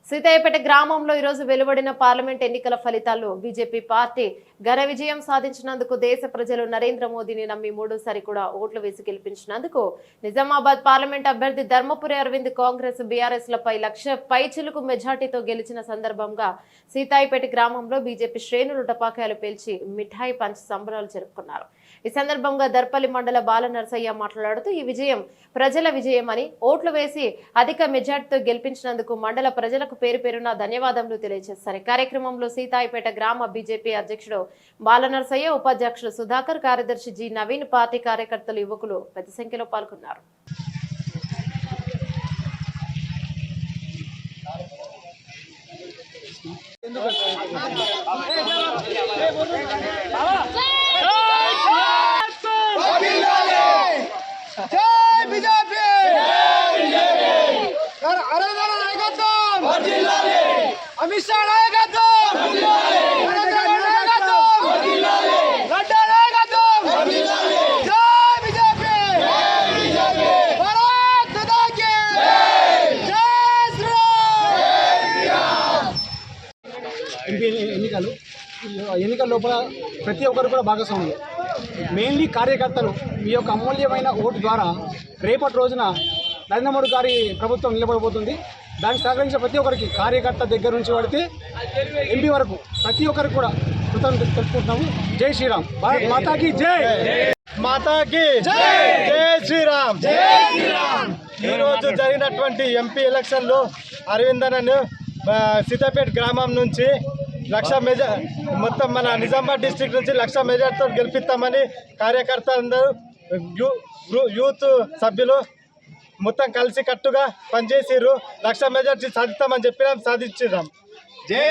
సీతాయపేట గ్రామంలో ఈరోజు వెలువడిన పార్లమెంట్ ఎన్నికల ఫలితాల్లో బీజేపీ పార్టీ ఘన విజయం సాధించినందుకు దేశ ప్రజలు నరేంద్ర మోదీని నమ్మి మూడోసారి కూడా ఓట్లు వేసి గెలిపించినందుకు నిజామాబాద్ పార్లమెంట్ అభ్యర్థి ధర్మపురి అరవింద్ కాంగ్రెస్ బీఆర్ఎస్ లపై 1,00,000 పైచిలుకు మెజార్టీతో గెలిచిన సందర్భంగా సీతాయపేట గ్రామంలో బీజేపీ శ్రేణులు టపాకాయలు పేల్చి మిఠాయి పంచి సంబరాలు జరుపుకున్నారు. ఈ సందర్భంగా దర్పల్లి మండల బాల నరసయ్య మాట్లాడుతూ ఈ విజయం ప్రజల విజయమని ఓట్లు వేసి అధిక మెజార్టీతో గెలిపించినందుకు మండల ప్రజలకు పేరు పేరున ధన్యవాదాలు తెలియజేశారు. కార్యక్రమంలో సీతాయపేట గ్రామ బీజేపీ అధ్యక్షుడు బాల నరసయ్య, ఉపాధ్యక్షుడు సుధాకర్, కార్యదర్శి జి నవీన్, పార్టీ కార్యకర్తలు, యువకులు పెద్ద సంఖ్యలో పాల్గొన్నారు. अमित शाह नायकत्व नड्डा नायकत्व जय बीजेपी भारत माता की जय श्री राम। ఎన్నికల లోపల ప్రతి ఒక్కరు కూడా భాగస్వాములు, మెయిన్లీ కార్యకర్తలు మీ యొక్క అమూల్యమైన ఓటు ద్వారా రేపటి రోజున నరేంద్ర మోడీ గారి ప్రభుత్వం నిలబడబోతుంది. దానికి సహకరించిన ప్రతి ఒక్కరికి, కార్యకర్త దగ్గర నుంచి పడితే ఎంపీ వరకు ప్రతి ఒక్కరికి కూడా కృతజ్ఞతలు తెలుపుకుంటున్నాము. జై శ్రీరామ్, భారత్ మాతాకి జై, మాతాకి జై, జై శ్రీరామ్. ఈరోజు జరిగినటువంటి ఎంపీ ఎలక్షన్లో అరవింద్ అన్నను సీతాపేట గ్రామం నుంచి 1,00,000 మొత్తం మన నిజామాబాద్ డిస్ట్రిక్ట్ నుంచి 1,00,000 మెజార్టీతో గెలిపిస్తామని కార్యకర్తలందరూ, యూత్ సభ్యులు మొత్తం కలిసి కట్టుగా పనిచేసిర్రు. 1,00,000 మెజార్టీ సాధిస్తామని చెప్పినాం, సాధించినాం. జై